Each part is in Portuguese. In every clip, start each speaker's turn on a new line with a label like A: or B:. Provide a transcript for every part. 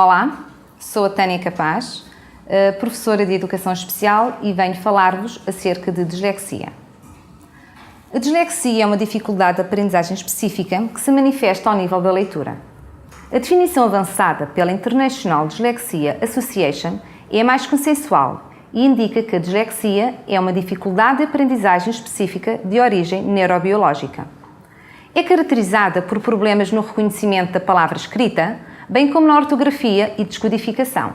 A: Olá, sou a Tânia Capaz, professora de Educação Especial e venho falar-vos acerca de dislexia. A dislexia é uma dificuldade de aprendizagem específica que se manifesta ao nível da leitura. A definição avançada pela International Dyslexia Association é mais consensual e indica que a dislexia é uma dificuldade de aprendizagem específica de origem neurobiológica. É caracterizada por problemas no reconhecimento da palavra escrita, bem como na ortografia e descodificação.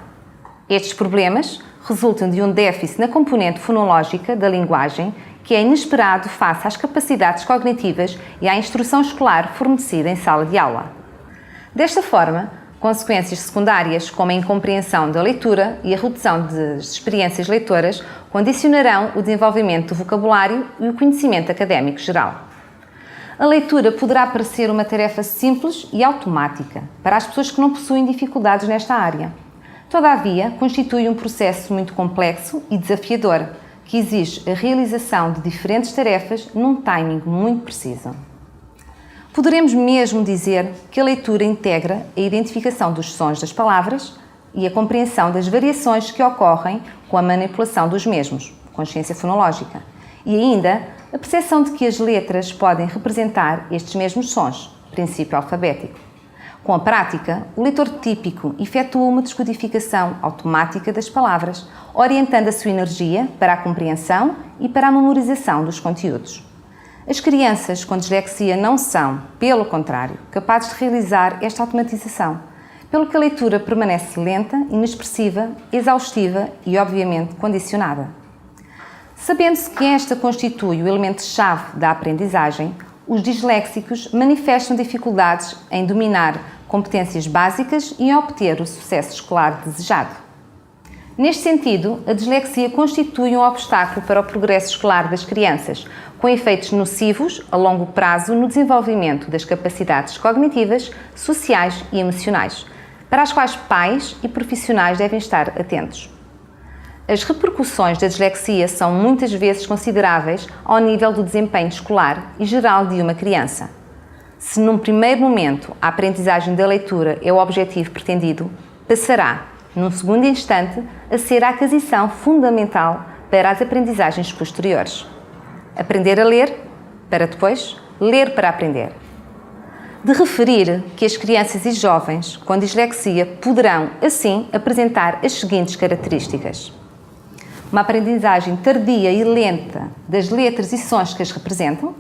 A: Estes problemas resultam de um déficit na componente fonológica da linguagem que é inesperado face às capacidades cognitivas e à instrução escolar fornecida em sala de aula. Desta forma, consequências secundárias como a incompreensão da leitura e a redução das experiências leitoras condicionarão o desenvolvimento do vocabulário e o conhecimento académico geral. A leitura poderá parecer uma tarefa simples e automática para as pessoas que não possuem dificuldades nesta área. Todavia, constitui um processo muito complexo e desafiador, que exige a realização de diferentes tarefas num timing muito preciso. Poderemos mesmo dizer que a leitura integra a identificação dos sons das palavras e a compreensão das variações que ocorrem com a manipulação dos mesmos, consciência fonológica, e ainda a percepção de que as letras podem representar estes mesmos sons, princípio alfabético. Com a prática, o leitor típico efetua uma descodificação automática das palavras, orientando a sua energia para a compreensão e para a memorização dos conteúdos. As crianças com dislexia não são, pelo contrário, capazes de realizar esta automatização, pelo que a leitura permanece lenta, inexpressiva, exaustiva e, obviamente, condicionada. Sabendo-se que esta constitui o elemento-chave da aprendizagem, os disléxicos manifestam dificuldades em dominar competências básicas e em obter o sucesso escolar desejado. Neste sentido, a dislexia constitui um obstáculo para o progresso escolar das crianças, com efeitos nocivos a longo prazo no desenvolvimento das capacidades cognitivas, sociais e emocionais, para as quais pais e profissionais devem estar atentos. As repercussões da dislexia são muitas vezes consideráveis ao nível do desempenho escolar e geral de uma criança. Se num primeiro momento a aprendizagem da leitura é o objetivo pretendido, passará, num segundo instante, a ser a aquisição fundamental para as aprendizagens posteriores. Aprender a ler, para depois ler para aprender. De referir que as crianças e jovens com dislexia poderão, assim, apresentar as seguintes características: uma aprendizagem tardia e lenta das letras e sons que as representam,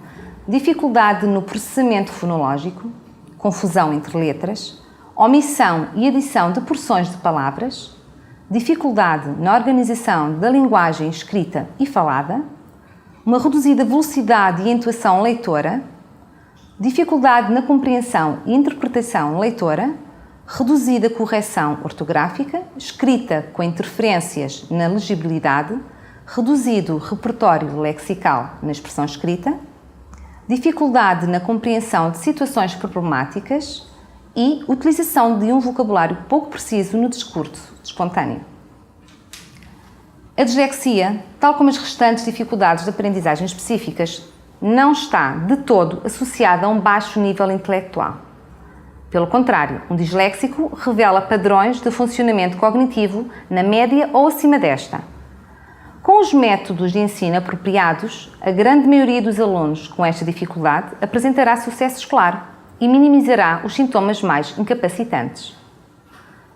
A: dificuldade no processamento fonológico, confusão entre letras, omissão e adição de porções de palavras, dificuldade na organização da linguagem escrita e falada, uma reduzida velocidade e entoação leitora, dificuldade na compreensão e interpretação leitora, reduzida correção ortográfica, escrita com interferências na legibilidade, reduzido repertório lexical na expressão escrita, dificuldade na compreensão de situações problemáticas e utilização de um vocabulário pouco preciso no discurso espontâneo. A dislexia, tal como as restantes dificuldades de aprendizagem específicas, não está de todo associada a um baixo nível intelectual. Pelo contrário, um disléxico revela padrões de funcionamento cognitivo na média ou acima desta. Com os métodos de ensino apropriados, a grande maioria dos alunos com esta dificuldade apresentará sucesso escolar e minimizará os sintomas mais incapacitantes.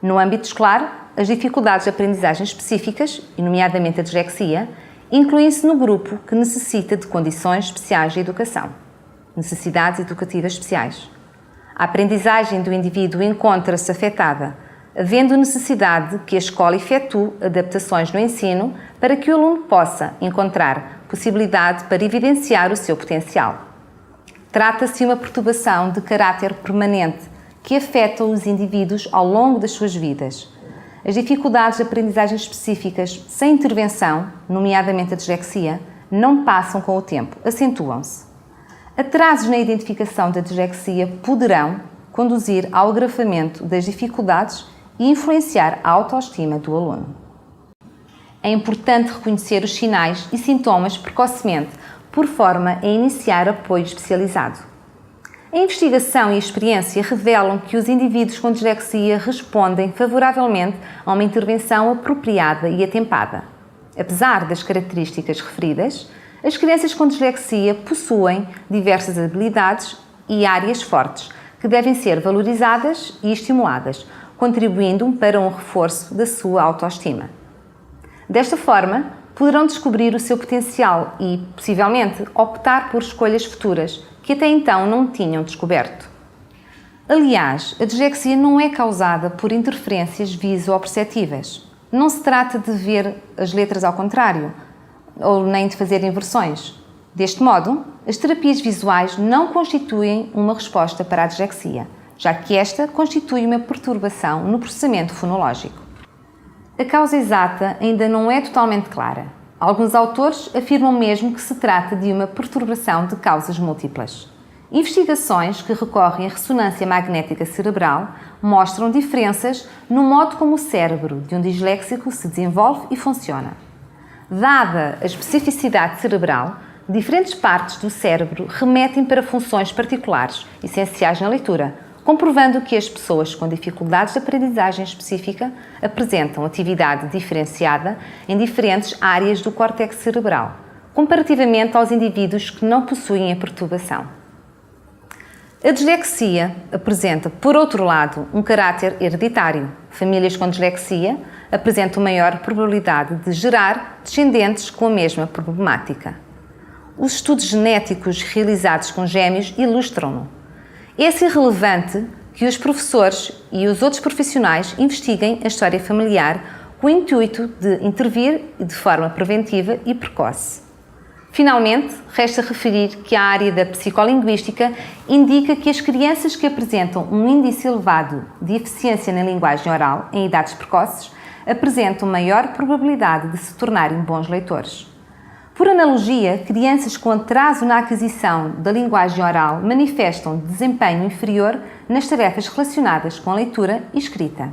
A: No âmbito escolar, as dificuldades de aprendizagem específicas, e nomeadamente a dislexia, incluem-se no grupo que necessita de condições especiais de educação, necessidades educativas especiais. A aprendizagem do indivíduo encontra-se afetada, havendo necessidade que a escola efetue adaptações no ensino para que o aluno possa encontrar possibilidade para evidenciar o seu potencial. Trata-se de uma perturbação de caráter permanente que afeta os indivíduos ao longo das suas vidas. As dificuldades de aprendizagem específicas sem intervenção, nomeadamente a dislexia, não passam com o tempo, acentuam-se. Atrasos na identificação da dislexia poderão conduzir ao agravamento das dificuldades e influenciar a autoestima do aluno. É importante reconhecer os sinais e sintomas precocemente, por forma a iniciar apoio especializado. A investigação e a experiência revelam que os indivíduos com dislexia respondem favoravelmente a uma intervenção apropriada e atempada. Apesar das características referidas, as crianças com dislexia possuem diversas habilidades e áreas fortes que devem ser valorizadas e estimuladas, contribuindo para um reforço da sua autoestima. Desta forma, poderão descobrir o seu potencial e, possivelmente, optar por escolhas futuras que até então não tinham descoberto. Aliás, a dislexia não é causada por interferências viso-perceptivas. Não se trata de ver as letras ao contrário, ou nem de fazer inversões. Deste modo, as terapias visuais não constituem uma resposta para a dislexia, já que esta constitui uma perturbação no processamento fonológico. A causa exata ainda não é totalmente clara. Alguns autores afirmam mesmo que se trata de uma perturbação de causas múltiplas. Investigações que recorrem à ressonância magnética cerebral mostram diferenças no modo como o cérebro de um disléxico se desenvolve e funciona. Dada a especificidade cerebral, diferentes partes do cérebro remetem para funções particulares, essenciais na leitura, comprovando que as pessoas com dificuldades de aprendizagem específica apresentam atividade diferenciada em diferentes áreas do córtex cerebral, comparativamente aos indivíduos que não possuem a perturbação. A dislexia apresenta, por outro lado, um caráter hereditário. Famílias com dislexia apresentam maior probabilidade de gerar descendentes com a mesma problemática. Os estudos genéticos realizados com gêmeos ilustram-no. É-se irrelevante que os professores e os outros profissionais investiguem a história familiar com o intuito de intervir de forma preventiva e precoce. Finalmente, resta referir que a área da psicolinguística indica que as crianças que apresentam um índice elevado de eficiência na linguagem oral em idades precoces apresentam maior probabilidade de se tornarem bons leitores. Por analogia, crianças com atraso na aquisição da linguagem oral manifestam desempenho inferior nas tarefas relacionadas com a leitura e escrita.